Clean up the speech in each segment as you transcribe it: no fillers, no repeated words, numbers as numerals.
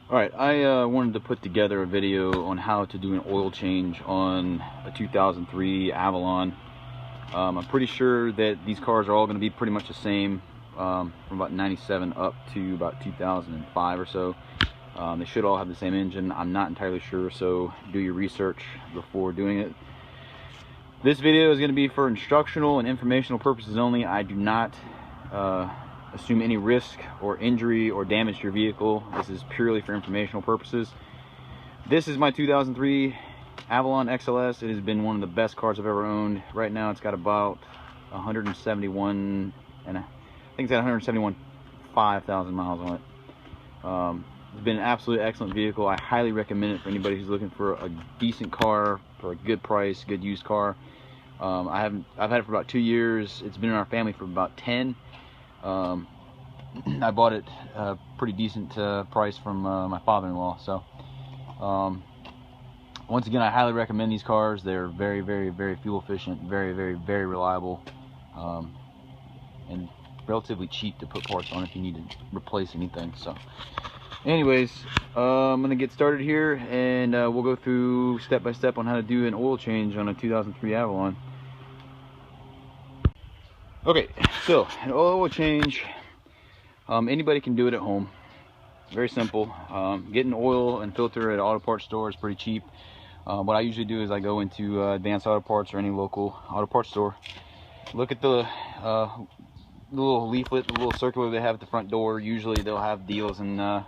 Alright, I wanted to put together a video on how to do an oil change on a 2003 Avalon. I'm pretty sure that these cars are all going to be pretty much the same from about 97 up to about 2005 or so. They should all have the same engine. I'm not entirely sure, so do your research before doing it. This video is going to be for instructional and informational purposes only. I do not assume any risk or injury or damage to your vehicle. This is purely for informational purposes. This is my 2003 Avalon XLS. It has been one of the best cars I've ever owned. Right now it's got about 171, and I think it's got 171,500 miles on it. It's been an absolutely excellent vehicle. I highly recommend it for anybody who's looking for a decent car for a good price, good used car. I've had it for about 2 years. It's been in our family for about 10. I bought it a pretty decent price from my father-in-law. So once again, I highly recommend these cars. They're very, very, very fuel efficient, very, very, very reliable, and relatively cheap to put parts on if you need to replace anything. So anyways, I'm gonna get started here, and we'll go through step by step on how to do an oil change on a 2003 Avalon. Okay, so an oil change, anybody can do it at home. Very simple. Getting oil and filter at an auto parts store is pretty cheap. What I usually do is I go into Advanced Auto Parts or any local auto parts store, look at the little leaflet, the little circular they have at the front door. Usually they'll have deals on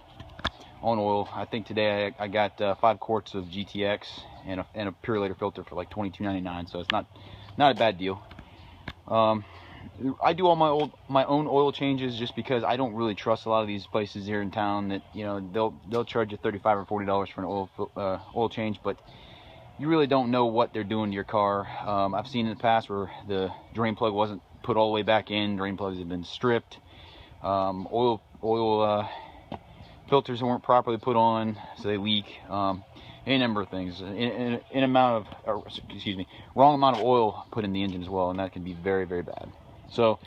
oil. I think today I got 5 quarts of GTX and a Purelator filter for like $22.99, so it's not a bad deal. I do all my own oil changes just because I don't really trust a lot of these places here in town that, you know, they'll charge you $35 or $40 for an oil change, but you really don't know what they're doing to your car. I've seen in the past where the drain plug wasn't put all the way back in. Drain plugs have been stripped. Oil filters weren't properly put on, so they leak. Any number of things. Wrong amount of oil put in the engine as well, and that can be very, very bad. So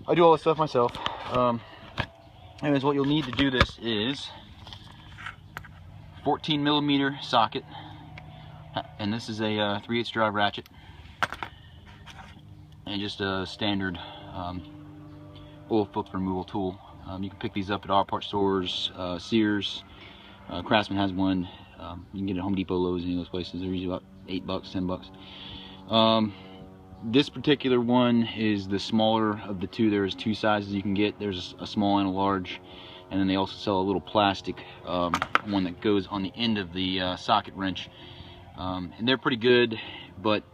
I do all this stuff myself. Anyways, what you'll need to do this is 14mm socket, and this is a 3/8 drive ratchet, and just a standard oil filter removal tool. You can pick these up at auto parts stores, Sears, Craftsman has one. You can get it at Home Depot, Lowe's, any of those places. They're usually about $8, $10. This particular one is the smaller of the two. There's 2 sizes you can get. There's a small and a large, and then they also sell a little plastic one that goes on the end of the socket wrench. And they're pretty good, but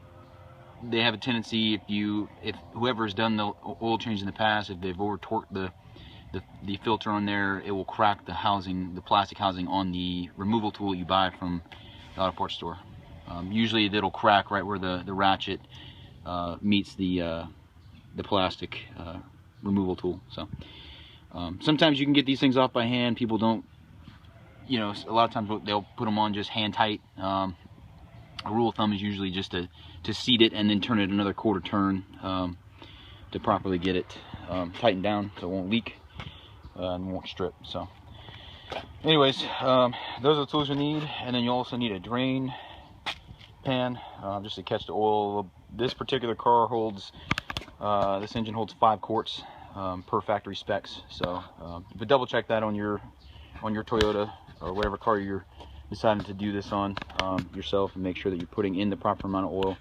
they have a tendency, if whoever's done the oil change in the past, if they've over torqued the filter on there, it will crack the housing, the plastic housing on the removal tool you buy from the auto parts store. Usually it'll crack right where the ratchet meets the plastic removal tool. So sometimes you can get these things off by hand. People don't, you know, a lot of times they'll put them on just hand tight. A rule of thumb is usually just to seat it and then turn it another quarter turn to properly get it tightened down so it won't leak and won't strip. So anyways, those are the tools you need, and then you also need a drain pan just to catch the oil. This particular car holds, this engine holds 5 quarts per factory specs. So but double check that on your Toyota or whatever car you're deciding to do this on yourself, and make sure that you're putting in the proper amount of oil.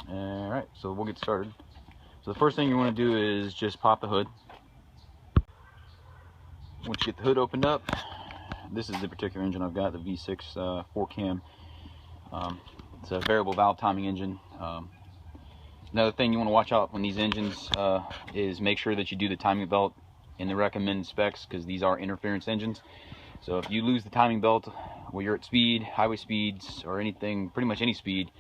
All right, so we'll get started. So the first thing you want to do is just pop the hood. Once you get the hood opened up, this is the particular engine I've got, the V6 4 cam. It's a variable valve timing engine. Another thing you want to watch out when these engines is make sure that you do the timing belt in the recommended specs, because these are interference engines. So if you lose the timing belt while you're at speed, highway speeds, or anything, pretty much any speed,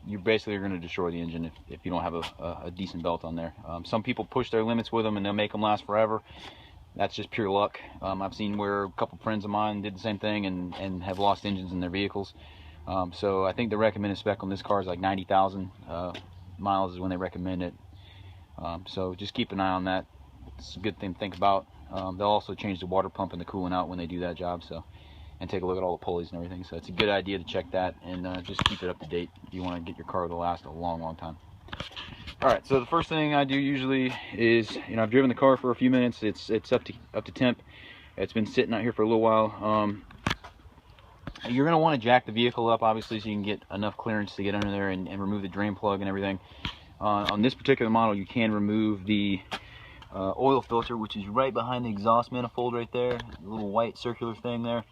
you basically are going to destroy the engine if you don't have a decent belt on there. Some people push their limits with them and they'll make them last forever. That's just pure luck. I've seen where a couple friends of mine did the same thing and have lost engines in their vehicles. So I think the recommended spec on this car is like 90,000 miles is when they recommend it. So just keep an eye on that. It's a good thing to think about. They'll also change the water pump and the coolant out when they do that job, so, and take a look at all the pulleys and everything. So it's a good idea to check that and just keep it up to date if you want to get your car to last a long time. All right, so the first thing I do usually is, I've driven the car for a few minutes. It's up to temp. It's been sitting out here for a little while. You're going to want to jack the vehicle up, obviously, so you can get enough clearance to get under there and remove the drain plug and everything. On this particular model, you can remove the oil filter, which is right behind the exhaust manifold right there, the little white circular thing there.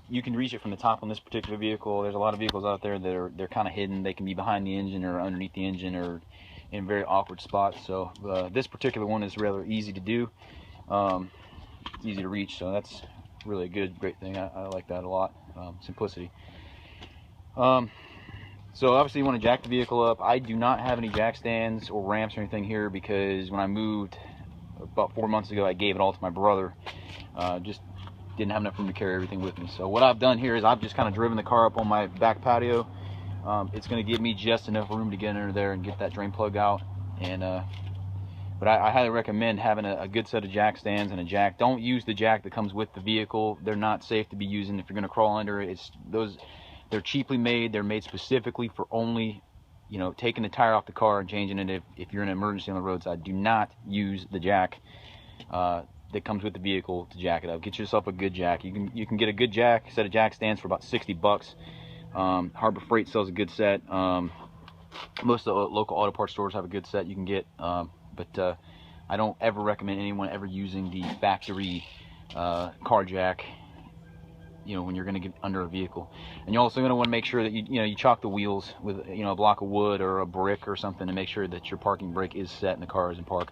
You can reach it from the top on this particular vehicle. There's a lot of vehicles out there that they're kind of hidden. They can be behind the engine or underneath the engine or in very awkward spots. So this particular one is rather easy to do. It's easy to reach, so that's really a great thing. I like that a lot. Simplicity. So obviously you want to jack the vehicle up. I do not have any jack stands or ramps or anything here because when I moved about 4 months ago, I gave it all to my brother. Just didn't have enough room to carry everything with me. So what I've done here is I've just kind of driven the car up on my back patio. It's going to give me just enough room to get under there and get that drain plug out. But I highly recommend having a good set of jack stands and a jack. Don't use the jack that comes with the vehicle. They're not safe to be using if you're going to crawl under it. They're cheaply made. They're made specifically for only, taking the tire off the car and changing it if you're in an emergency on the roadside. Do not use the jack that comes with the vehicle to jack it up. Get yourself a good jack. You can get a good set of jack stands for about 60 bucks. Harbor Freight sells a good set. Most of the local auto parts stores have a good set you can get. But I don't ever recommend anyone ever using the factory car jack, when you're going to get under a vehicle. And you're also going to want to make sure that you chock the wheels with a block of wood or a brick or something to make sure that your parking brake is set and the car is in park.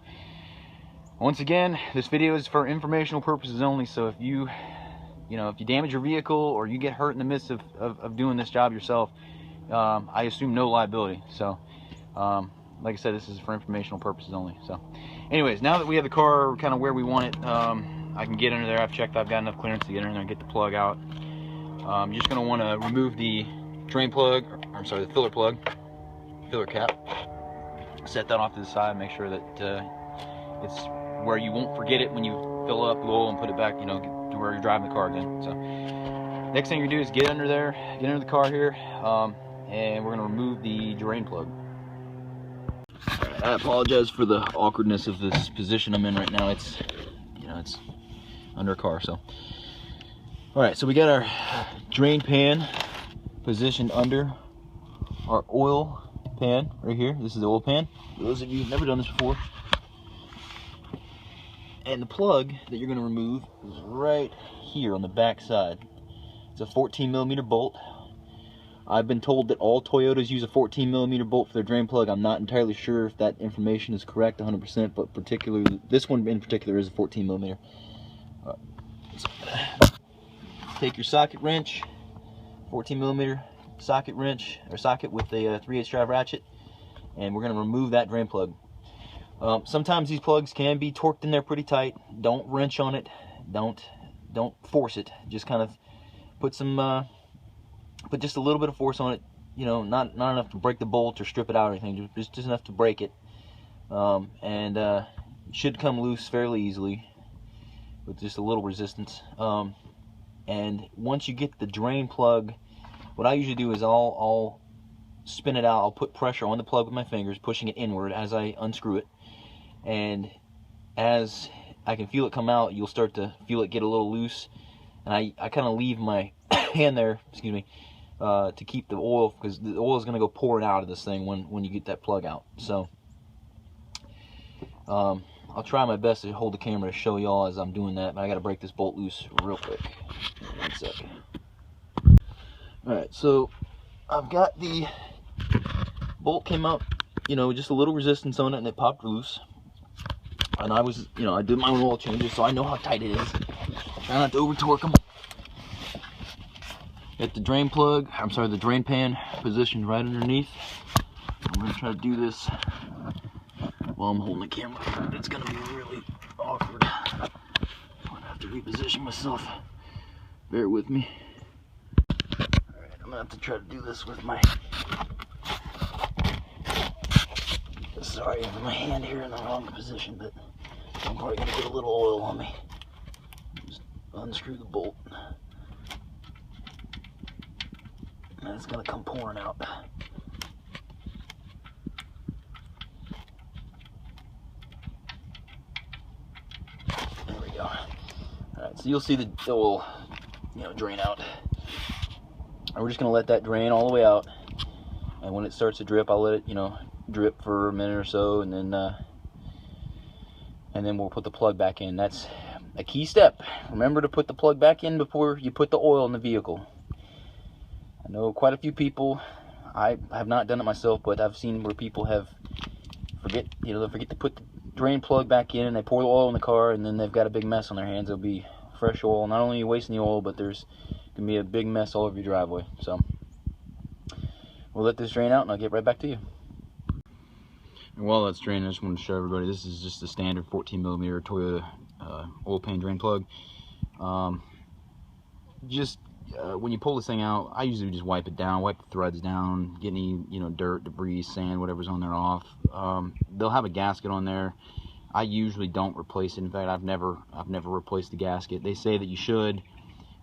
Once again, this video is for informational purposes only. So if you damage your vehicle or you get hurt in the midst of doing this job yourself, I assume no liability. So like I said, this is for informational purposes only. So anyways, now that we have the car kind of where we want it, I can get under there. I've checked I've got enough clearance to get in there and get the plug out. I'm just going to want to remove the drain plug, the filler cap. Set that off to the side, make sure that it's where you won't forget it when you fill up the oil and put it back, to where you're driving the car again. So next thing you do is get under there, get under the car here, and we're going to remove the drain plug. I apologize for the awkwardness of this position I'm in right now. It's under a car. So all right, so we got our drain pan positioned under our oil pan right here. This is the oil pan, for those of you who've never done this before. And the plug that you're going to remove is right here on the back side. It's a 14mm bolt. I've been told that all Toyotas use a 14mm bolt for their drain plug. I'm not entirely sure if that information is correct 100%, but particularly this one in particular is a 14mm. So take your socket wrench, 14mm socket wrench or socket with a 3/8 drive ratchet, and we're going to remove that drain plug. Sometimes these plugs can be torqued in there pretty tight. Don't wrench on it. Don't force it. Just kind of put just a little bit of force on it. Not enough to break the bolt or strip it out or anything. Just enough to break it. It should come loose fairly easily with just a little resistance. And once you get the drain plug, what I usually do is I'll spin it out. I'll put pressure on the plug with my fingers, pushing it inward as I unscrew it. And as I can feel it come out, you'll start to feel it get a little loose. And I kind of leave my hand there, to keep the oil, because the oil is going to go pouring out of this thing when you get that plug out. So I'll try my best to hold the camera to show y'all as I'm doing that, but I got to break this bolt loose real quick. 1 second. Alright, so I've got the bolt came out, just a little resistance on it, and it popped loose. And I did my own oil changes, so I know how tight it is. Try not to over torque them. Got the drain plug, the drain pan positioned right underneath. I'm going to try to do this while I'm holding the camera. It's going to be really awkward. I'm going to have to reposition myself. Bear with me. Alright, I'm going to have to try to do this with my... Sorry, I have my hand here in the wrong position, but I'm probably gonna get a little oil on me. Just unscrew the bolt. And it's gonna come pouring out. There we go. Alright, so you'll see the oil, drain out. And we're just gonna let that drain all the way out. And when it starts to drip, I'll let it, drip for a minute or so, and then we'll put the plug back in. That's a key step. Remember to put the plug back in before you put the oil in the vehicle. I know quite a few people, I have not done it myself, but I've seen where people forget to put the drain plug back in, and they pour the oil in the car, and then they've got a big mess on their hands. It'll be fresh oil. Not only are you wasting the oil, but there's gonna be a big mess all over your driveway. So we'll let this drain out, and I'll get right back to you. And while that's draining, I just want to show everybody, this is just a standard 14mm Toyota oil pan drain plug. When you pull this thing out, I usually just wipe it down, wipe the threads down, get any dirt, debris, sand, whatever's on there off. They'll have a gasket on there. I usually don't replace it. In fact, I've never replaced the gasket. They say that you should.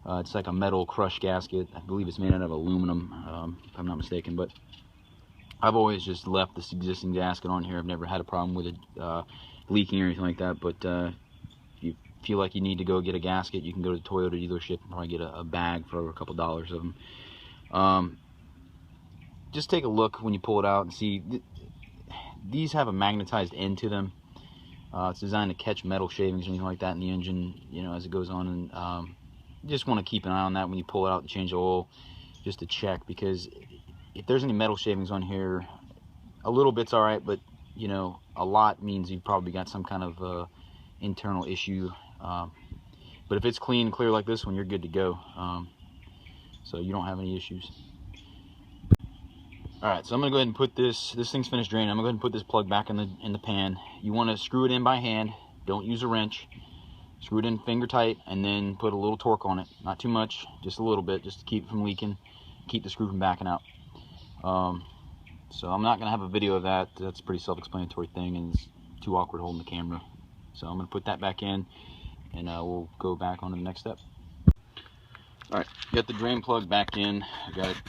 It's like a metal crush gasket. I believe it's made out of aluminum, if I'm not mistaken. But I've always just left this existing gasket on here. I've never had a problem with it leaking or anything like that. But if you feel like you need to go get a gasket, you can go to the Toyota dealership and probably get a bag for a couple dollars of them. Just take a look when you pull it out and see. These have a magnetized end to them. It's designed to catch metal shavings or anything like that in the engine, as it goes on. And you just want to keep an eye on that when you pull it out to change the oil, just to check, because if there's any metal shavings on here, a little bit's all right, but a lot means you've probably got some kind of internal issue. But if it's clean and clear like this one, you're good to go. So you don't have any issues. Alright, so I'm gonna go ahead and put this thing's finished draining. I'm gonna go ahead and put this plug back in the pan. You want to screw it in by hand. Don't use a wrench. Screw it in finger tight, and then put a little torque on it. Not too much, just a little bit, just to keep it from leaking, keep the screw from backing out. So I'm not gonna have a video of that. That's a pretty self-explanatory thing, and it's too awkward holding the camera. So I'm gonna put that back in, and we'll go back on to the next step. Alright, got the drain plug back in. I got it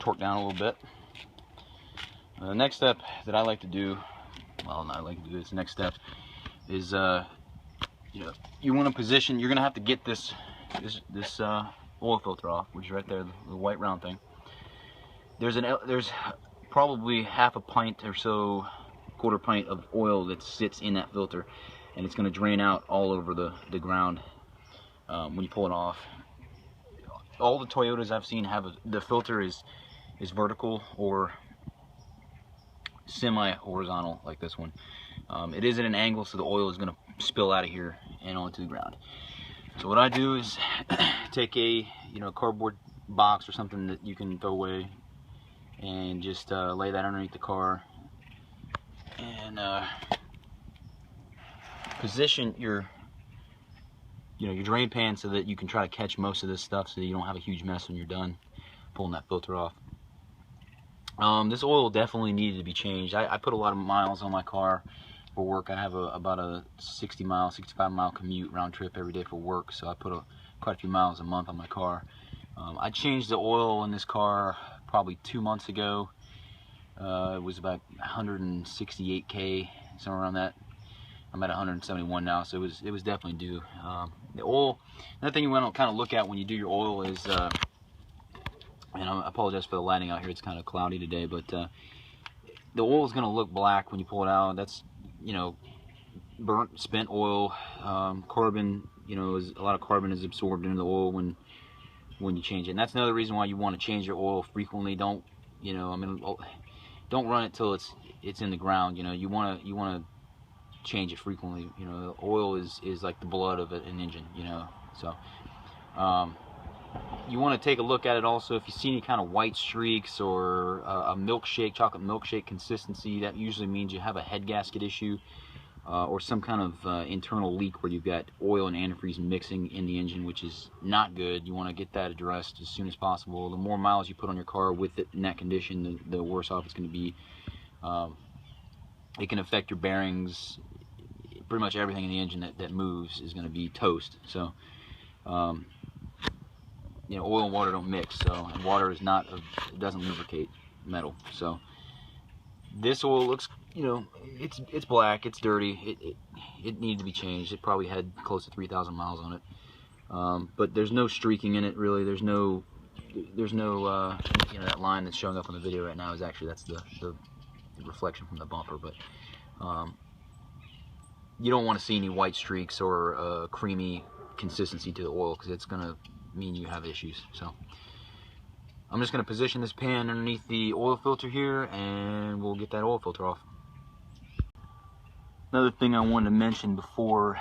torqued down a little bit. The next step that I like to do, this next step is you want to position. You're gonna have to get this oil filter off, which is right there, the white round thing. There's probably half a pint or so, quarter pint of oil that sits in that filter, and it's going to drain out all over the ground when you pull it off. All the Toyotas I've seen have the filter is vertical or semi-horizontal, like this one. It is at an angle, so the oil is going to spill out of here and onto the ground. So what I do is take a cardboard box or something that you can throw away, and just lay that underneath the car, and position your drain pan so that you can try to catch most of this stuff, so that you don't have a huge mess when you're done pulling that filter off. This oil definitely needed to be changed. I put a lot of miles on my car for work. I have about a 65 mile commute round trip every day for work, so I put quite a few miles a month on my car. I changed the oil in this car probably 2 months ago. It was about 168K, somewhere around that. I'm at 171 now, so it was definitely due. The oil, another thing you want to kind of look at when you do your oil is, and I apologize for the lighting out here, it's kind of cloudy today, but the oil is going to look black when you pull it out. That's burnt, spent oil. Carbon, a lot of carbon is absorbed into the oil when you change it, and that's another reason why you want to change your oil frequently. Don't run it till it's in the ground. You want to change it frequently. The oil is like the blood of an engine. So you want to take a look at it also. If you see any kind of white streaks or a chocolate milkshake consistency, that usually means you have a head gasket issue, or some kind of internal leak where you've got oil and antifreeze mixing in the engine, which is not good. You want to get that addressed as soon as possible. The more miles you put on your car with it in that condition, the worse off it's going to be. it can affect your bearings. Pretty much everything in the engine that moves is going to be toast. So, you know, oil and water don't mix. So, and water is not, it doesn't lubricate metal. So, this oil looks, you know, it's black, it's dirty. It needed to be changed. It probably had close to 3,000 miles on it. But there's no streaking in it really. There's no you know, that line that's showing up on the video right now is actually, that's the reflection from the bumper. But you don't want to see any white streaks or creamy consistency to the oil, because it's going to mean you have issues. So I'm just going to position this pan underneath the oil filter here, and we'll get that oil filter off. Another thing I wanted to mention before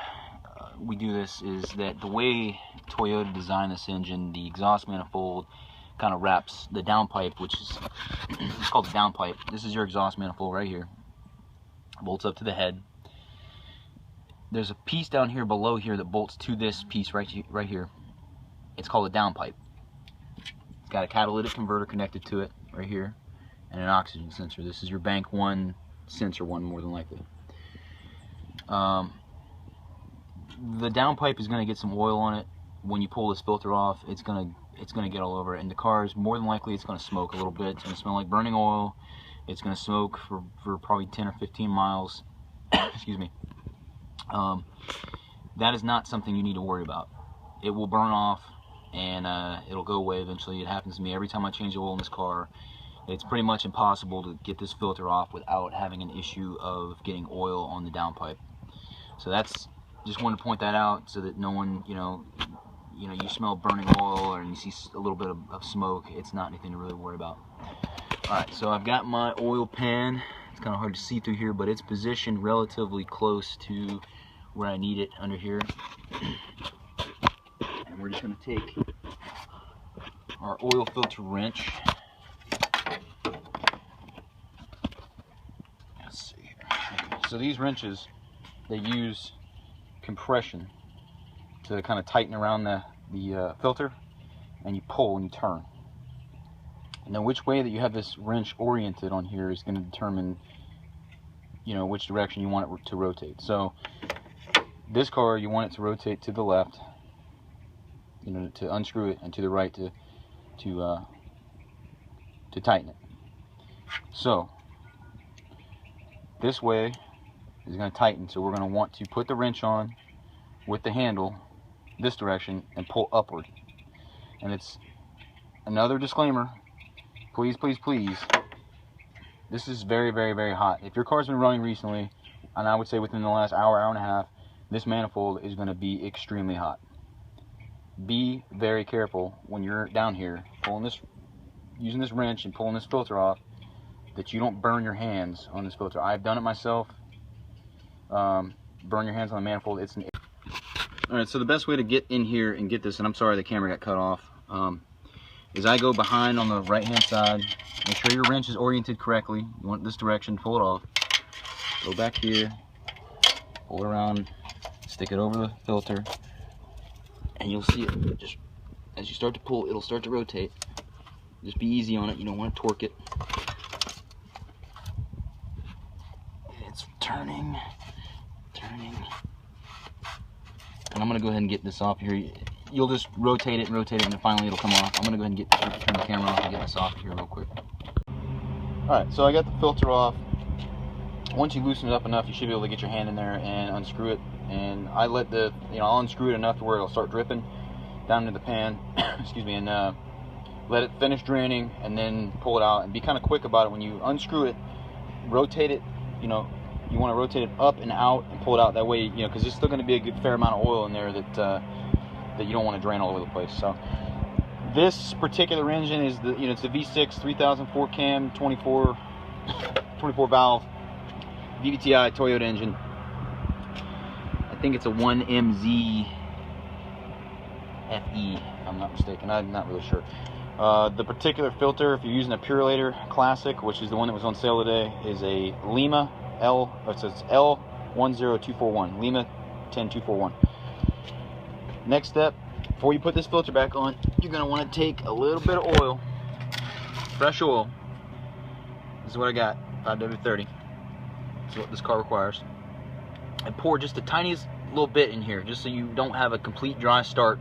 we do this is that the way Toyota designed this engine, the exhaust manifold kind of wraps the downpipe, which is it's called the downpipe. This is your exhaust manifold right here. Bolts up to the head. There's a piece down here below here that bolts to this piece right here. It's called a downpipe. It's got a catalytic converter connected to it right here, and an oxygen sensor. This is your bank one, sensor one, more than likely. The downpipe is going to get some oil on it. When you pull this filter off, it's going to get all over it, and the car is more than likely, it's going to smoke a little bit. It's going to smell like burning oil. It's going to smoke for probably 10 or 15 miles. Excuse me. That is not something you need to worry about. It will burn off, and it'll go away eventually. It happens to me every time I change the oil in this car. It's pretty much impossible to get this filter off without having an issue of getting oil on the downpipe. So that's, just wanted to point that out so that no one, you know, you smell burning oil or you see a little bit of smoke. It's not anything to really worry about. Alright, so I've got my oil pan. It's kind of hard to see through here, but it's positioned relatively close to where I need it under here. And we're just going to take our oil filter wrench. Let's see here. So these wrenches, they use compression to kind of tighten around the filter, and you pull and you turn. And then which way that you have this wrench oriented on here is going to determine, you know, which direction you want it to rotate. So this car, you want it to rotate to the left, you know, to unscrew it, and to the right to tighten it. So this way is going to tighten, so we're going to want to put the wrench on with the handle this direction and pull upward. And it's another disclaimer, please, please, please, this is very, very, very hot. If your car's been running recently, and I would say within the last hour, hour and a half, this manifold is going to be extremely hot. Be very careful when you're down here pulling this, using this wrench and pulling this filter off, that you don't burn your hands on this filter. I've done it myself. Burn your hands on the manifold. It's an... Alright, so the best way to get in here and get this, and I'm sorry the camera got cut off, is I go behind on the right hand side. Make sure your wrench is oriented correctly. You want this direction, pull it off. Go back here, pull it around, stick it over the filter, and you'll see it. Just as you start to pull, it'll start to rotate. Just be easy on it. You don't want to torque it. It's turning. And I'm going to go ahead and get this off here. You'll just rotate it, and then finally it'll come off. I'm going to go ahead and turn the camera off and get this off here real quick. Alright, so I got the filter off. Once you loosen it up enough, you should be able to get your hand in there and unscrew it. And I let the, I'll unscrew it enough to where it'll start dripping down into the pan, excuse me, and let it finish draining, and then pull it out. And be kind of quick about it. When you unscrew it, rotate it, you want to rotate it up and out and pull it out. That way, because there's still going to be a good fair amount of oil in there that you don't want to drain all over the place. So this particular engine is it's the V6 3004 cam 24 valve VVTi Toyota engine. I think it's a 1MZ FE, if I'm not mistaken. I'm not really sure. The particular filter, if you're using a Purelator Classic, which is the one that was on sale today, is a Lima it says L10241, Lima 10241. Next step, before you put this filter back on, you're going to want to take a little bit of oil, fresh oil. This is what I got, 5W30. what this car requires. And pour just the tiniest little bit in here, just so you don't have a complete dry start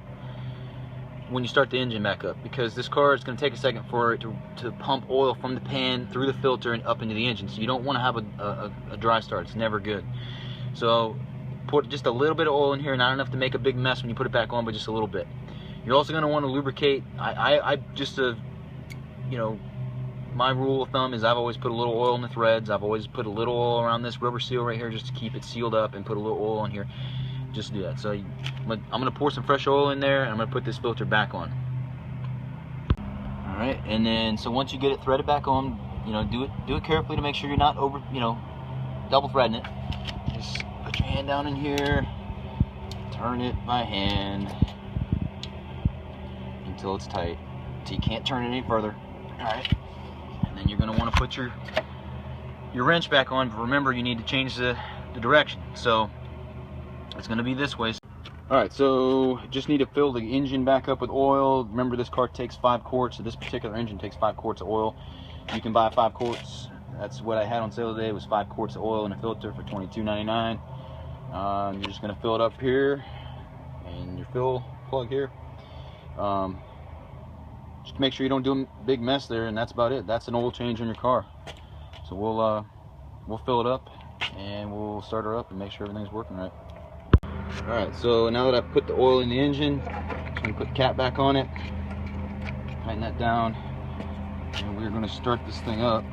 when you start the engine back up, because this car is going to take a second for it to pump oil from the pan through the filter and up into the engine. So you don't want to have a dry start. It's never good. So put just a little bit of oil in here, not enough to make a big mess when you put it back on, but just a little bit. You're also going to want to lubricate. I just you know, my rule of thumb is I've always put a little oil in the threads. I've always put a little oil around this rubber seal right here just to keep it sealed up, and put a little oil in here. Just do that. So I'm going to pour some fresh oil in there, and I'm going to put this filter back on. Alright, and then so once you get it threaded back on, you know, do it carefully to make sure you're not over, you know, double threading it. Just put your hand down in here, turn it by hand until it's tight, so you can't turn it any further. Alright, and then you're going to want to put your wrench back on, but remember you need to change the direction. So it's going to be this way. Alright, so just need to fill the engine back up with oil. Remember, this car takes 5 quarts, so this particular engine takes 5 quarts of oil. You can buy 5 quarts. That's what I had on sale today, was 5 quarts of oil and a filter for $22.99. You're just going to fill it up here, and your fill plug here. Just make sure you don't do a big mess there, and that's about it. That's an oil change on your car. So we'll fill it up, and we'll start her up and make sure everything's working right. Alright, so now that I've put the oil in the engine, I'm just going to put the cap back on it, tighten that down, and we're going to start this thing up.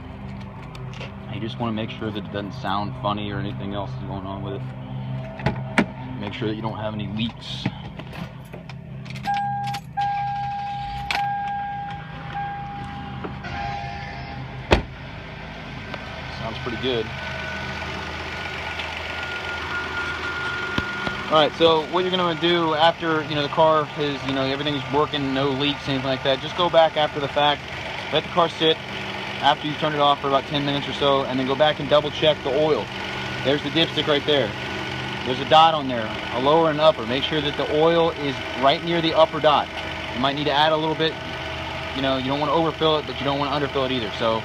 You just want to make sure that it doesn't sound funny or anything else is going on with it. Make sure that you don't have any leaks. Sounds pretty good. Alright, so what you're going to do after, you know, the car is, you know, everything's working, no leaks, anything like that, just go back after the fact, let the car sit after you turn it off for about 10 minutes or so, and then go back and double check the oil. There's the dipstick right there. There's a dot on there, a lower and upper. Make sure that the oil is right near the upper dot. You might need to add a little bit. You know, you don't want to overfill it, but you don't want to underfill it either. So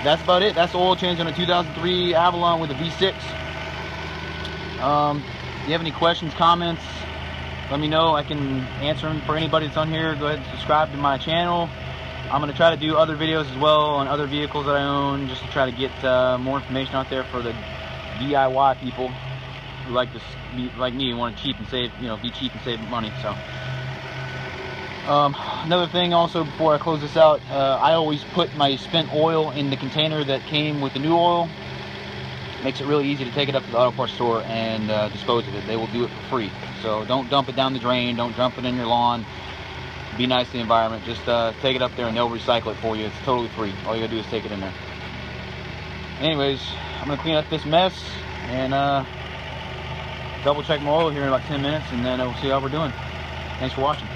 that's about it. That's the oil change on a 2003 Avalon with a V6. If you have any questions, comments, let me know. I can answer them for anybody that's on here. Go ahead and subscribe to my channel. I'm going to try to do other videos as well on other vehicles that I own, just to try to get more information out there for the DIY people who like to be like me, want to cheap and save, you know, be cheap and save money. So another thing also, before I close this out, I always put my spent oil in the container that came with the new oil. Makes it really easy to take it up to the auto parts store and dispose of it. They will do it for free. So don't dump it down the drain, don't dump it in your lawn. Be nice to the environment. Just take it up there and they'll recycle it for you. It's totally free. All you gotta do is take it in there. Anyways, I'm gonna clean up this mess and double check my oil here in about 10 minutes, and then we'll see how we're doing. Thanks for watching.